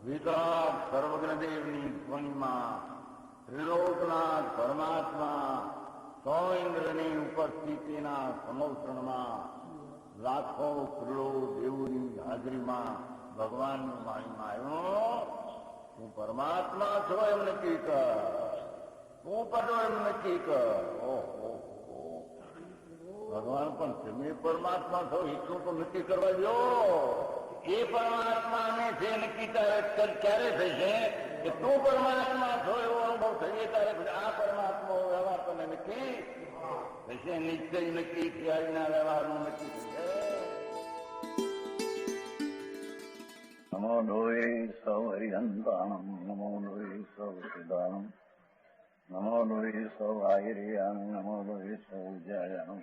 વિતરાગ સર્વજ્ઞદેવની ધ્વનિમાં ત્રિલોકનાથ પરમાત્મા સો ઇન્દ્રની ઉપસ્થિતિના સમૌષણમાં લાખો કરોડો દેવોની હાજરીમાં ભગવાનની વાણીમાં આવ્યો, હું પરમાત્મા છો એમ નક્કી કર, હું પદો એમ નક્કી કર. ઓહો, ભગવાન પણ તમે પરમાત્મા છો એટલું તો નક્કી કરવા દો. એ પરમાત્માને જે નક્કી ક્યારે થશે કે તું પરમાત્મા છો એવો અનુભવ થઈએ ત્યારે આ પરમાત્મા વ્યવહાર તને નક્કી થશે. નિશ્ચય નક્કી થયાના વ્યવહારનું નક્કી થશે. નમો લોહે સૌ હરિહંતાણમ, નમો લોહે સૌ સિદ્ધાણમ, નમો લોહે સૌ આયર્યાણમ, નમો લોહે સૌ જયાણમ,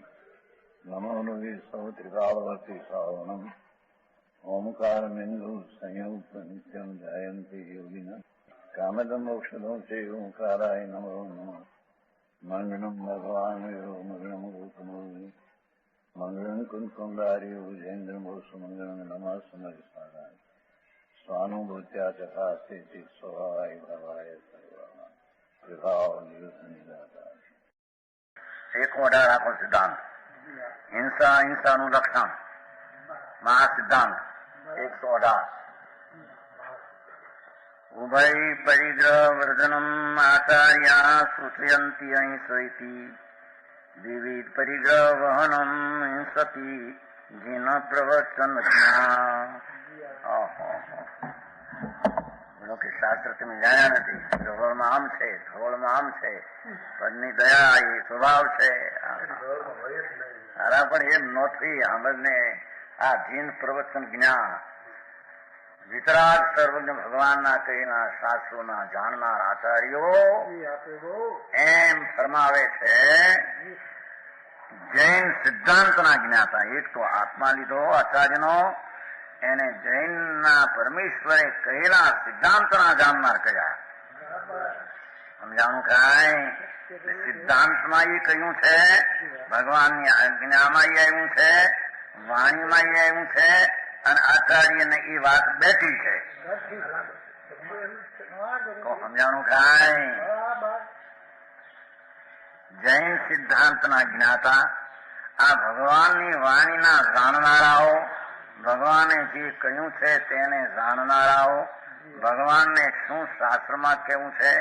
નમો લોહે સૌ ત્રિકાળવતી શ્રાવણમ. ઓમકાર બિંદુ સંયુક્ત નિત્યમ જાયંતી યોગિના કામદમ મોક્ષદમ છે ઓંકારાય નમો નમઃ. મંગળમ ભગવાન મંગળમ ગૌતમોની મંગળમ કુંકુંડાર્યો જૈન્દ્રમોષ મંગળમ નમઃ સમરિસ્મરાય સ્વાનુભૂત્યા ચકાસ્તે સ્વભાવાય ભવાય સર્વમાં વિભાવ નિદાતા. 118 આખો સિદ્ધાંત. હિંસા હિંસાનું લક્ષણ મહાસિદ્ધાંત 118. ઉભય પરિગ્રહ વર્ધનમ આચાર્યા સૂચયંતી અહિંસૈતિ વિવિધ પરિગ્રહ વહનમ હિંસતી જીન પ્રવચન જ્ઞા. કે શાસ્ત્ર તમે જાણ્યા નથી, ધવળમાં આમ છે, ધવળમાં આમ છે, પદની દયા એ સ્વભાવ છે. સારા પણ એમ નોથી આંબને આ જીન પ્રવચન જ્ઞાન વિતરાગ સર્વજ્ઞ ભગવાનના કહીના શાસ્ત્રોના જાણનાર આચાર્યો એમ ફરમાવે છે. જૈન સિદ્ધાંતના જ્ઞાતા, એક તો આત્મા લીધો આચાર્યનો, એને જૈનના પરમેશ્વરે કહેલા સિદ્ધાંતના જાણનાર કયા. સમજાણું કાંઈ? સિદ્ધાંતમાં એ કહ્યું છે, ભગવાનની આજ્ઞામાં એ આવ્યું છે, વાણીમાં એ આવ્યું છે, અને આચાર્યને એ વાત બેઠી છે. તો સમજાણું કાંઈ? જૈન સિદ્ધાંતના જ્ઞાતા, આ ભગવાનની વાણીના જાણનારાઓ, ભગવાને જે કહ્યું છે તેને જાણનારાઓ, ભગવાનને શું શાસ્ત્રમાં કેવું છે,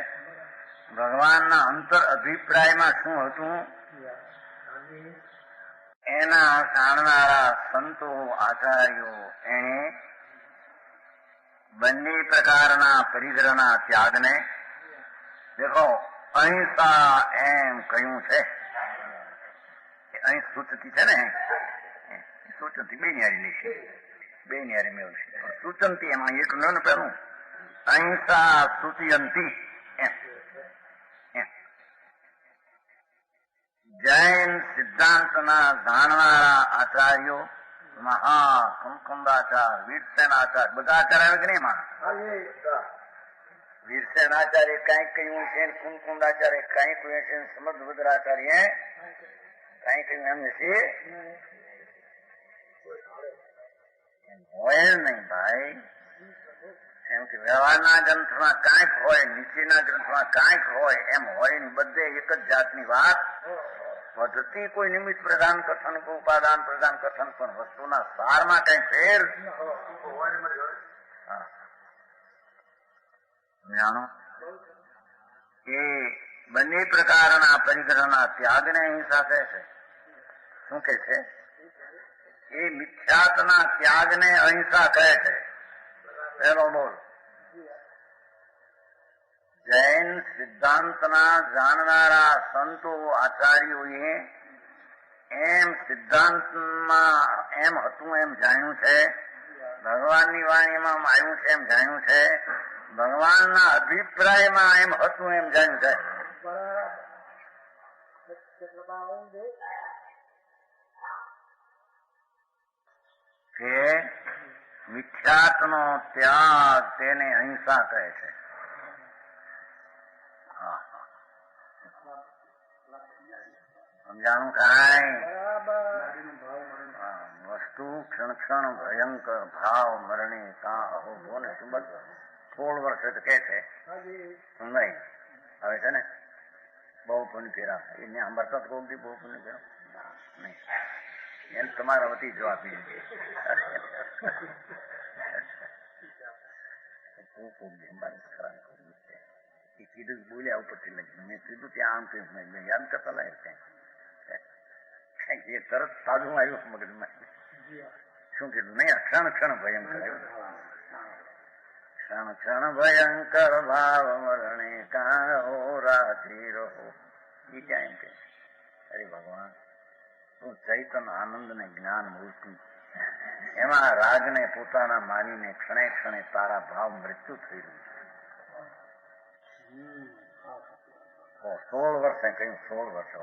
ભગવાનના અંતર અભિપ્રાયમાં શું હતું એના જાણનારા સંતો આચાર્યો એને બંને પ્રકારના પરિગ્રહના ત્યાગને દેખો અહિંસા એમ કહ્યું છે. અહીં સૂચતી છે ને, સૂચનથી બે ન્યારી છે, બે ન્યારી મેળ છે. સૂચનથી એમાં એક ન પેલું અહિંસા સૂચયંતી એમ. જૈન સિદ્ધાંતના જાણનારા આચાર્યો, મહા કુમકુંદાચાર, વીરસેનાચાર, બધા આચાર આવે કે નહીં એમાં? વીરસેનાચાર્ય કઈક કહ્યું છે, કુમકુંદાચાર્ય કઈક કહ્યું છે, સમર્થભદ્રાચાર્ય કઈ કહ્યું એમ નથી. હોય નહીં ભાઈ, એમ કે વ્યવહારના ગ્રંથમાં કાંઈક હોય, નીચેના ગ્રંથમાં કાંઈક હોય, એમ હોય ને બધે એક જ જાતની વાત. પદ્ધતિ કોઈ નિમિત્ત પ્રધાન કથન, કોઈ ઉપાદાન પ્રધાન કથન, પણ વસ્તુના સારમાં કઈ ફેર જાણો. એ બંને પ્રકારના પરિગ્રહના ત્યાગને હિંસા કહે છે. શું કે છે? એ મિથ્યાત્વના ત્યાગને અહિંસા કહે છે. પેલો બોલ. જૈન સિદ્ધાંતના જાણનારા સંતો આચાર્યોએ એમ સિદ્ધાંતમાં એમ હતું એમ જાણ્યું છે, ભગવાનની વાણીમાં આવ્યું છે એમ જાણ્યું છે, ભગવાનના અભિપ્રાયમાં એમ હતું એમ જાણ્યું છે. કે મિથ્યાત્વનો ત્યાગ તેને અહિંસા કહે છે. સમજાણું કાંઈ? વસ્તુ ક્ષણ ક્ષણ ભયંકર ભાવ મરણી તા અહો બોને સુબત 16 વર્ષે તો કે છે નહીં હવે છે ને બહુ પુણ્ય કર્યા એને સાંભળતા કોક દી બહુ પુણ્ય કર્યો નહીં એને તમારા વતી જવાબ આપી એ કીધું બોલ્યા ઉપરથી લઈ મેં કીધું ત્યાં આમ કઈ મેં યાદ કરતા લાગે એ તરત તાજું આવ્યું મગજમાં શું કીધું નહીં ક્ષણ ક્ષણ ભયંકર ક્ષણ ક્ષણ ભયંકર ભાવ મરણે કાહો રાતી રહો એ ક્યાં એમ કે અરે ભગવાન તું ચૈતન આનંદ ને જ્ઞાન મૂર્તિ એમાં રાગને પોતાના માનીને ક્ષણે ક્ષણે તારા ભાવ મૃત્યુ થઈ રહ્યું છે 16 વર્ષે કહ્યું 16 વર્ષ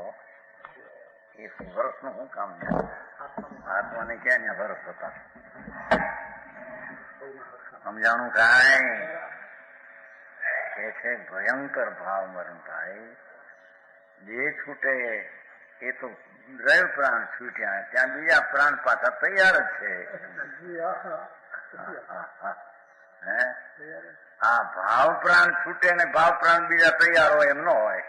એ વર્ષનું શું કામ આત્માને ક્યાં ત્યાં વર્ષ હતા સમજાણું કાંઈ કે છે ભયંકર ભાવ મરણ થાય જે છૂટે એ તો દ્રવ્ય પ્રાણ છૂટ્યા ત્યાં બીજા પ્રાણ પાછા તૈયાર જ છે હે આ ભાવ પ્રાણ છૂટે ને ભાવ પ્રાણ બીજા તૈયાર હોય એમ ન હોય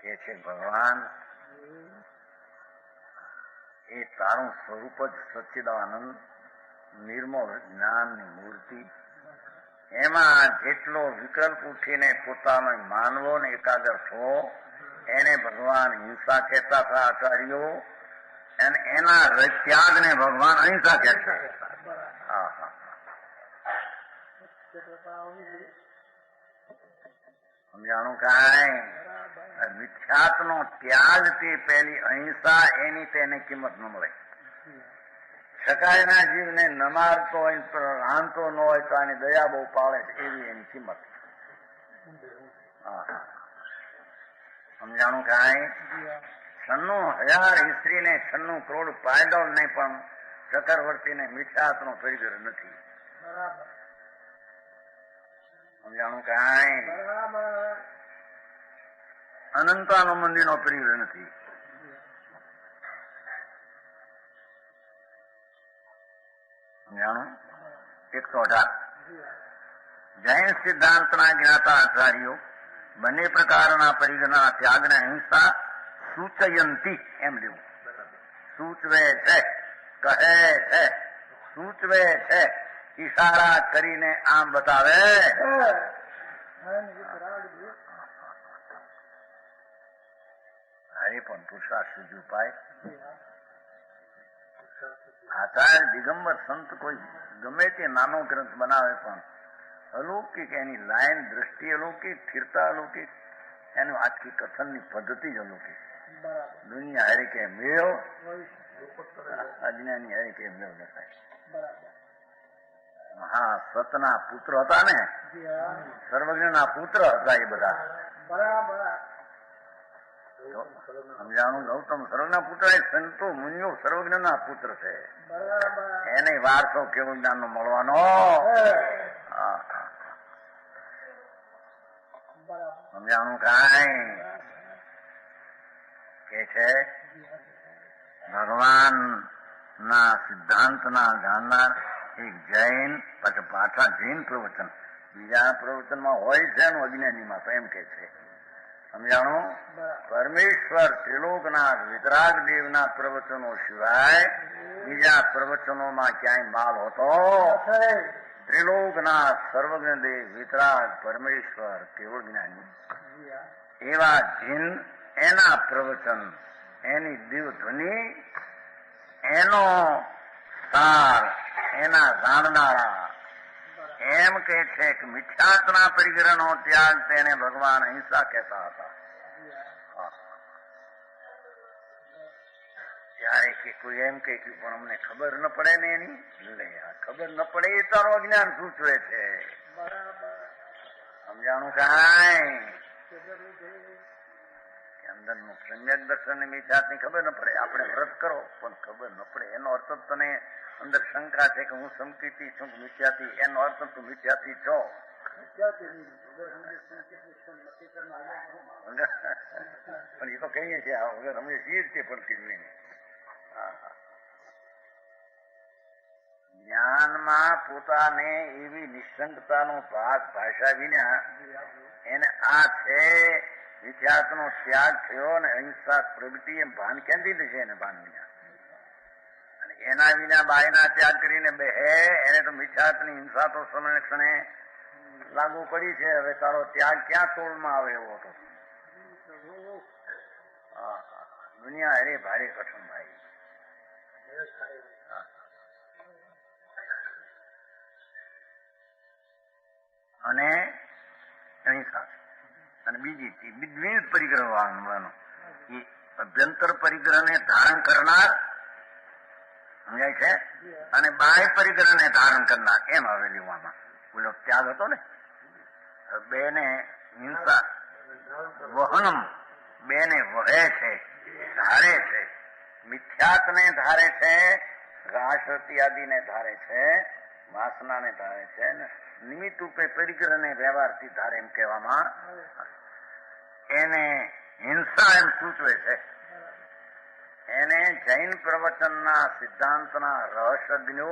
કે છે ભગવાન એ તારું સ્વરૂપ જ સચ્ચિદાનંદ નિર્મળ જ્ઞાનની મૂર્તિ એમાં જેટલો વિકલ્પ ઉઠીને પોતાનો માનવો ને એકાગ્ર થવો એને ભગવાન હિંસા કહેતા હતા આચાર્યો અને એના ત્યાગને ભગવાન અહિંસા કહેતા હા હા સમજાણું કાંઈ મિથ્યાત્વનો ત્યાગ તે પહેલી અહિંસા એની તેને કિંમત ન મળે શકાયના જીવને ન મારતો હોય રાંધતો ન હોય તો આની દયા બહુ પાળે છે એવી એની કિંમત સમજાણું કાંઈ 96,000 સ્ત્રીને 96 કરોડ પાયડોલ ને પણ ચક્રવર્તીને મિથ્યાત્વનો પરિગ્રહ નથી સમજાણું કાંઈ અનંતાનો મંદિરનો પરિગ્રહ નથી સમજાણું 118 જૈન સિદ્ધાંતના જ્ઞાતા આચાર્યો બંને પ્રકારના પરિગ્રહના ત્યાગને અહિંસા સૂચયંતી એમ લેવું સૂચવે છે કહે છે સૂચવે છે ઈશારા કરીને આમ બતાવે અરે પણ પુરુષાર્થ સુધી ઉપાય આચાર્ય દિગંબર સંત કોઈ ગમે તે નાનો ગ્રંથ બનાવે પણ અલૌકિક એની લાઈન દ્રષ્ટિ અલૌકિક સ્થિરતા અલૌકિક એનું આખી કથનની પદ્ધતિ જ અલૌકિક દુનિયા હારે કે મેળ અજ્ઞાની હારે કે મેળ દેખાય હા સતના પુત્ર હતા ને સર્વજ્ઞના પુત્ર હતા એ બધા સમજાણું ગૌતમ સર્વજ્ઞના પુત્ર એ સંતો મુનિઓ સર્વજ્ઞના પુત્ર છે એને વારસો કેવું જ્ઞાન નો મળવાનો સમજાણું કાંઈ કે છે ભગવાન ના સિદ્ધાંત ના જાણનાર એક જૈન પછી પાછા જૈન પ્રવચન બીજા પ્રવચનમાં હોય છે અજ્ઞાનીમાં તો એમ કે છે સમજાણું પરમેશ્વર ત્રિલોકનાથ વિતરાગ દેવના પ્રવચનો સિવાય બીજા પ્રવચનોમાં ક્યાંય માલ હોતો ત્રિલોકનાથ સર્વજ્ઞ દેવ વિતરાગ પરમેશ્વર કેવળ જ્ઞાની એવા જીન એના પ્રવચન એની દિવ ધ્વનિ એનો સાર એના જાણનારા એમ કે છે કે મિથ્યાત્વના પરિગ્રહનો ત્યાગ તેને ભગવાન અહિંસા કહેતા હતા ત્યારે કે કોઈ એમ કે પણ અમને ખબર ન પડે ને એની ખબર ન પડે એ તારો અજ્ઞાન સૂચવે છે સમજાણું કાંઈ અંદરનું સમ્યક દર્શન ની મિથ્યાત્વની ખબર ન પડે આપણે વ્રત કરો પણ ખબર ન પડે એનો અર્થ તને અંદર શંકા છે કે હું સંકિતી છું મિથ્યાથી એનો અર્થ તું મિથ્યાથી છો પણ એ તો કહીએ છીએ વગર અમે છીએ જ તે પડતી જ્ઞાનમાં પોતાને એવી નિશંકતાનો ભાગ ભાષા વિના એને આ છે મિથ્યાત્વનો ત્યાગ થયો અને અહિંસા પ્રગતિ એમ ભાન ક્યાંથી થશે એને ભાન વિના અને એના વિના બાયના ત્યાગ કરીને બેહે એને તો મિથ્યાત્વની હિંસા તો સમય ક્ષણે લાગુ પડી છે. હવે તારો ત્યાગ ક્યાં તોલમાં આવે એવો હતો. દુનિયા અરે ભારે કઠણ ભાઈ. અને અહિંસા અને બીજી વિવિધ પરિગ્રહ વાળવાનો એ અભ્યંતર પરિગ્રહને ધારણ કરનાર સમજાય છે અને બાહ્ય પરિગ્રહને ધારણ કરનાર એમ આવેલી આમાં બોલો ત્યાગ હતો ને. બેને હિંસા વહનમ બેને વહે છે, ધારે છે, મિથ્યાત્વને ધારે છે, રાશરતી આદિને ધારે છે, વાસનાને ધારે છે, નિમિત્ત રૂપે પરિગ્રહને વ્યવહારથી ધારે એમ કહેવામાં એને હિંસા એમ સૂચવે છે. એને જૈન પ્રવચનના સિદ્ધાંતના રહસ્યજ્ઞો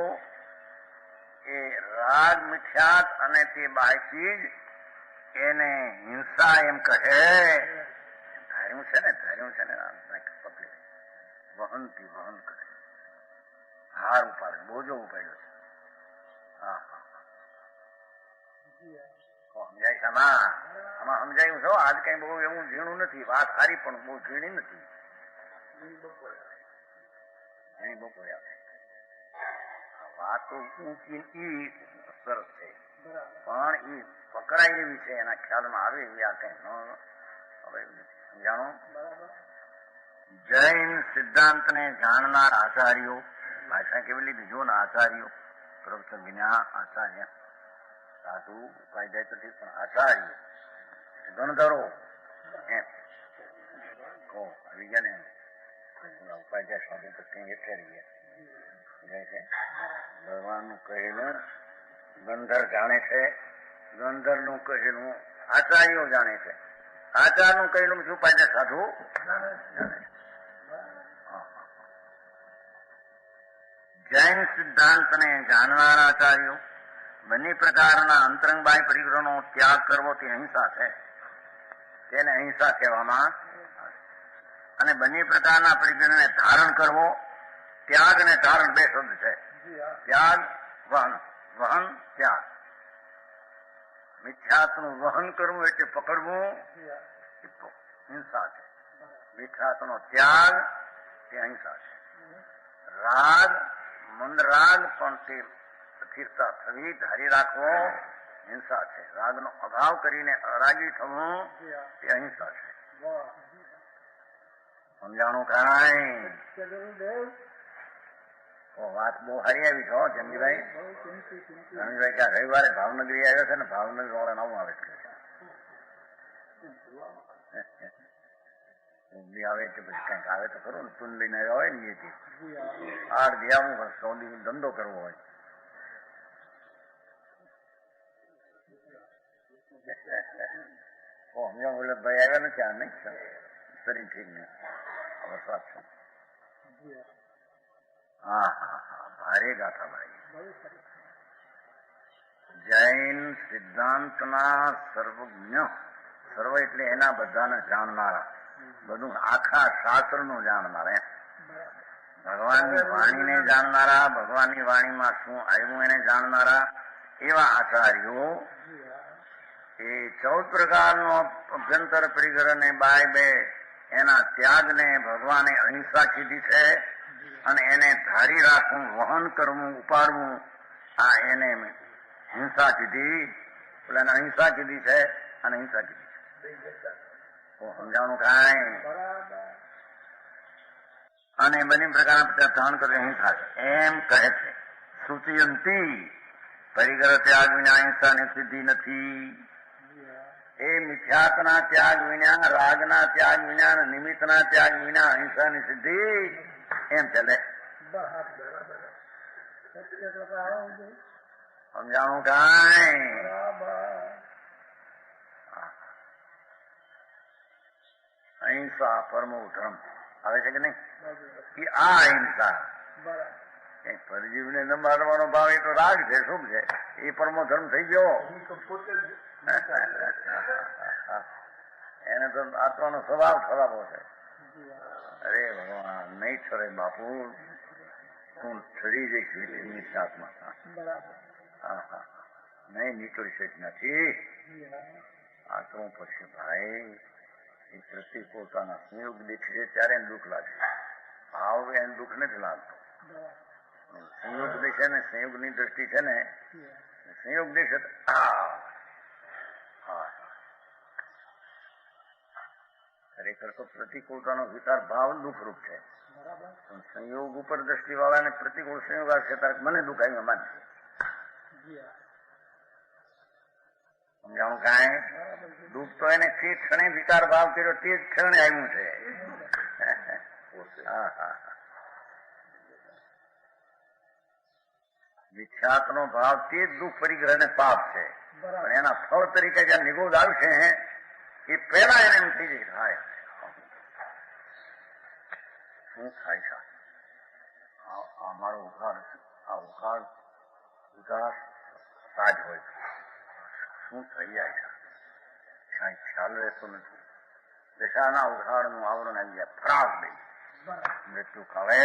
એ રાગ મિથ્યાત અને તે બાહ્ય ચીજ એને હિંસા એમ કહે. ધાર્યું છે ને પબ્લિક વહનથી વહન કરે, હાર ઉપાડે, બોજો ઉપાડ્યો છે. સમજાય છે આમાં સમજાયું છો. આજ કઈ બહુ એવું ઝીણું નથી. વાત સારી પણ બહુ ઝીણી નથી. બપોરે આવે વાત તો ઊંચી સરસ છે પણ એ પકડાય એવી છે, એના ખ્યાલમાં આવે એવી આ કઈ હવે સમજાણો. જૈન સિદ્ધાંતને જાણનાર આચાર્યો, ભાષા કેવી લીધી જો ને, આચાર્યો પ્રવચન વિના આચાર્ય સાધુ ઉપાય તો ઠીક પણ આચાર્ય ગણધરો એમ આવી ગયા ને ઉપાય સાધુ તો કઈ એટલે રહી ગયા. ભગવાનનું કહેલું ગંધર જાણે છે, ગંધર નું કહેલું આચાર્યો જાણે છે, આચાર નું કહેલું શું પાછે સાધુ જાણે છે. જૈન સિદ્ધાંતને જાણનારા આચાર્યો બંને પ્રકારના અંતરંગ બાહ્ય પરિગ્રહનો ત્યાગ કરવો તે અહિંસા છે. તેને અહિંસા કહેવામાં. અને બંને પ્રકારના પરિગ્રહને ધારણ કરવો, ત્યાગ અને ધારણ બે શબ્દ છે. ત્યાગ વહન, વહન ત્યાગ. મિથ્યાત્વનું વહન કરવું એટલે પકડવું હિંસા છે. મિથ્યાત્વનો ત્યાગ તે અહિંસા છે. રાગ મંદ રાગ પણ તે સ્થિરતા થવી, ધારી રાખવો હિંસા છે. રાગનો અભાવ કરીને અરાગી થવું તે અહિંસા છે. સમજાણું કાંઈ? વાત બહુ સારી આવી છો જમીભાઈ. જમીભાઈ ક્યાં રવિવારે ભાવનગરી આવ્યો છે ને, ભાવનગર વાળા નવું આવે છે આવે છે પછી કંઈક આવે તો ખરું ને, તું લઈને આવ્યા હોય ને એથી 8 દી આવું સૌદી ધંધો કરવો હોય. સમજા વલ્લભભાઈ આવ્યા નથી આ નહીં શરીર ઠીક નહીં વરસાદ છે. હા ભારે ગાથા ભાઈ. જૈન સિદ્ધાંતના સર્વજ્ઞ, સર્વ એટલે એના બધાને જાણનારા, બધું આખા શાસ્ત્રનું જાણનારા એમ. ભગવાનની વાણીને જાણનારા, ભગવાનની વાણીમાં શું આવ્યું એને જાણનારા એવા આચાર્યો એ 14 પ્રકારનો અભ્યંતર પરિગ્રહને બાય બે એના ત્યાગને ભગવાને અહિંસા કીધી છે. અને એને ધારી રાખવું, વહન કરવું, ઉપાડવું આ એને હિંસા કીધી. પેલા અહિંસા કીધી છે અને હિંસા કીધી છે. સમજાવવાનું કાંઈ? અને બંને પ્રકારના ધારણ કરે હિંસા એમ કહે છે. સૂચયંતી પરિગ્રહ ત્યાગ વિના અહિંસાની સિદ્ધિ નથી. એ મિથ્યાત્વના ત્યાગ વિના, રાગના ત્યાગ વિના, નિમિત્તના ત્યાગ વિના અહિંસાની સિદ્ધિ એમ ચાલે. સમજાણું કાંઈ? અહિંસા પરમો ધર્મ આવે છે કે નહીં? આ અહિંસા પરજીવને ન મારવાનો ભાવ એ તો રાગ છે, શુભ છે, એ પરમો ધર્મ થઈ ગયો. એને તો આત્માનો સ્વભાવ ખરાબો છે. અરે ભગવાન નહીં છરે બાપુ, હું છરી જઈશ મિથ્યાત્મા. નહીં નીકળી શક નથી. આ તો પછી ભાઈ એ પ્રતિકૂળતાના સંયોગ દેખશે ત્યારે એને દુઃખ લાગશે. ભાવ એને દુઃખ નથી લાગતો. સંયોગ દેશે ને સંયોગની દ્રષ્ટિ છે ને, સંયોગ દેશે ખરેખર તો પ્રતિકૂળતાનો વિચાર ભાવ દુઃખરૂપ છે. પણ સંયોગ ઉપર દ્રષ્ટિ વાળાને પ્રતિકૂળ સંયોગ આવશે ત્યારે મને દુઃખ આવ્યું માનશે. સમજાણું કાંઈ? દુઃખ તો એને તે ક્ષણે વિકાર ભાવ કર્યો તે જ ક્ષણે આવ્યું છે. વિખ્યાતનો ભાવ તે જ દુઃખ પરિગ્રહ ને પાપ છે. પણ એના ફળ તરીકે જ્યાં નિગોદ આવશે એ પહેલા એને એમ થઈ જાય થાય શું થાય છે આ મારો ઉઘાડ, આ ઉઘાડ વિકાસ સાજ હોય શું થઈ જાય છે કઈ ખ્યાલ રહેતો નથી. દશાના ઉઘાડનું આવરણ આવી જાય ફરાગ દઈ મૃત્યુ ખાવે.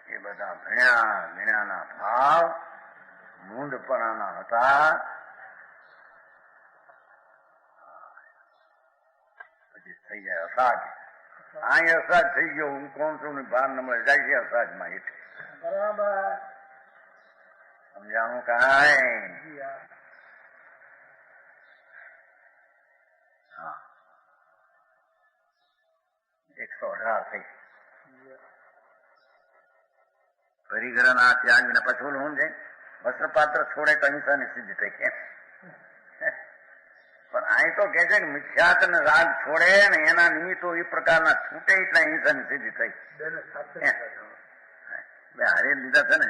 એ બધા ભણ્યાના ભાવ મૂંઢપણાના હતા. પછી થઈ જાય અસાજ. અહીં અસાજ થઈ ગયો, હું કોણ છું ને ભાન ન મળે જાય છે અસાજમાં. એટલે બરાબર સમજાણું કાંઈ? 118 થઈ. પરિગ્રહના ત્યાગને પછી હું છે વસ્ત્રપાત્ર છોડે તો અહિંસાની સિદ્ધિ થઈ. કેમ? પણ અહીં તો કે છે કે મિથ્યાત ને રાગ છોડે ને એના નિમિત્તો એ પ્રકારના છૂટે એટલે અહિંસાની સિદ્ધિ થઈ. બે હારે લીધા છે ને.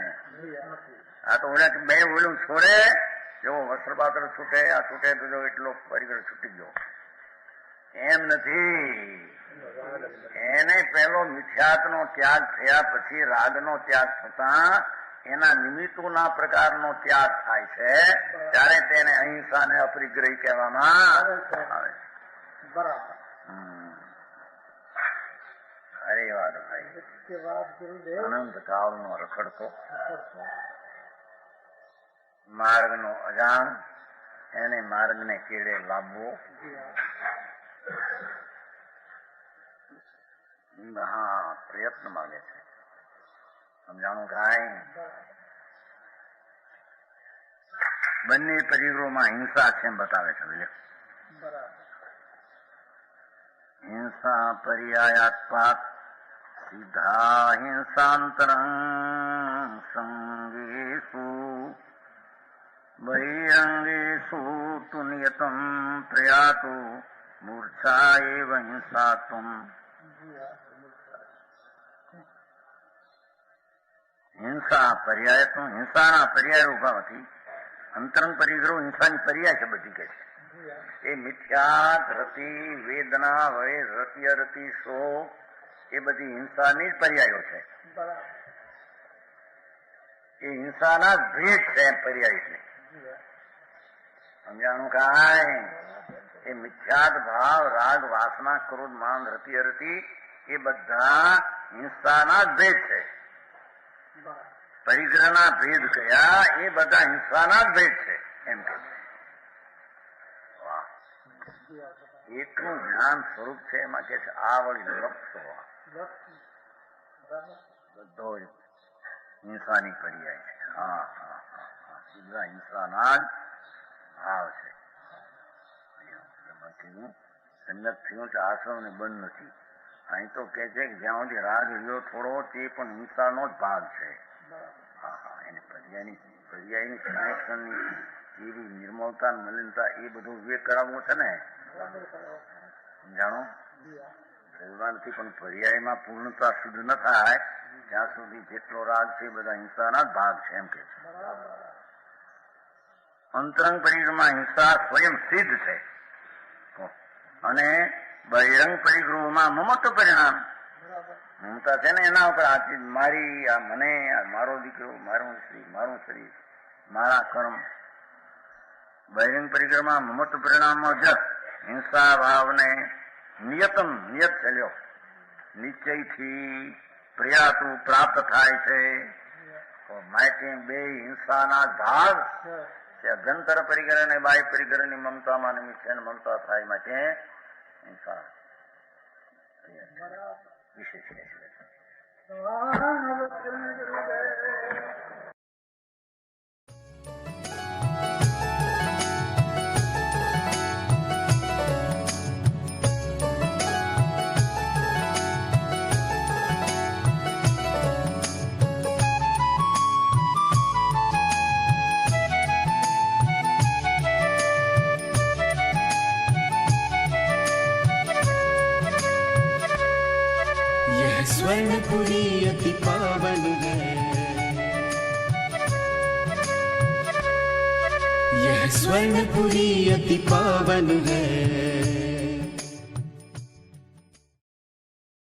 આ તો ઓલા બે ઓલું છોડે જેવો વસ્ત્રપાત્ર છૂટે, આ છૂટે તો જો એટલો પરિગ્રહ છૂટી ગયો. એમ નથી. એને પેલો મિથ્યાતનો ત્યાગ થયા પછી રાગનો ત્યાગ થતા એના નિમિત્તોના પ્રકારનો ત્યાગ થાય છે ત્યારે તેને અહિંસા ને અપરિગ્રહી કહેવામાં આવે. બરાબર. ખરી વાત ભાઈ. અનંત કાળનો રખડતો માર્ગનો અજાણ એને માર્ગને કેડે લાવવો. હા, પ્રયત્ન માંગે છે. સમજાણું કાંઈ? બંને પરિગ્રહોમાં હિંસા છે એમ બતાવે છે. હિંસા પર્યાયાત્પાત સીધા હિંસાંતરં સંગેષુ બહિરંગેષુ તુ નિયતં પ્રયાતુ મૂર્છા એવ હિંસાત્વમ. હિંસા પર્યાય તો હિંસાના પર્યાય ઉભાથી અંતરંગ પરિગ્રહ હિંસાની પર્યાય છે બધી કે છે. એ મિથ્યાત રતિ વેદના વય રત્ય રતિ શોક એ બધી હિંસાની જ પર્યાયો છે. એ હિંસાના જ ભેદ છે એમ પર્યાય એટલે. સમજાણું કાંઈ? એ મિથ્યાત ભાવ રાગ વાસના ક્રોધ માન રતિ અરતિ એ બધા હિંસાના જ ભેદ છે. પરિગ્રહના ભેદ કયા એ બધા હિંસાના જ ભેદ છે એમ કે એટલું જ્ઞાન સ્વરૂપ છે. એમાં કે છે આ વળી લક્ષ બધો હિંસાની પર્યાય છે. હા હા હા, બધા હિંસાના જ ભાવ છે. સંગત થયું છે આશ્રમ ને બંધ નથી. અહીં તો કે છે કે જ્યાં સુધી રાગ રહ્યો થોડો તે પણ હિંસાનો જ ભાગ છે. હા હા, એને પર્યાયની કનેક્શનની જેવી નિર્મળતા મલિનતા એ બધું વિવેક કરાવવું છે ને. સમજાણો? ભગવાનથી પણ પર્યાયમાં પૂર્ણતા શુદ્ધ ન થાય ત્યાં સુધી જેટલો રાગ છે એ બધા હિંસાના જ ભાગ છે એમ કે છે. અંતરંગ પરિગ્રહમાં હિંસા સ્વયં સિદ્ધ છે અને બહિરંગ પરિગ્રહોમાં મમત્વ પરિણામ. મમતા છે ને એના ઉપર આ ચીજ મારી, આ મને, આ મારો દીકરો, મારું સ્ત્રી, મારું શરીર, મારા કર્મ. બહિરંગ પરિક્રમા મમત્વ પરિણામમાં જ હિંસા ભાવને નિયત ચાલ્યો નિશ્ચયથી પ્રિયાતું પ્રાપ્ત થાય છે. માટે બે હિંસાના ભાગ કે અભ્યંતર પરિગ્રહ અને બાહ્ય પરિગ્રહની મમતામાં નિમિત્ત છે, મમતા થાય માટે હિંસા વિશેષ છે. स्वर्णपुरी अति पावन है, यह स्वर्णपुरी अति पावन है.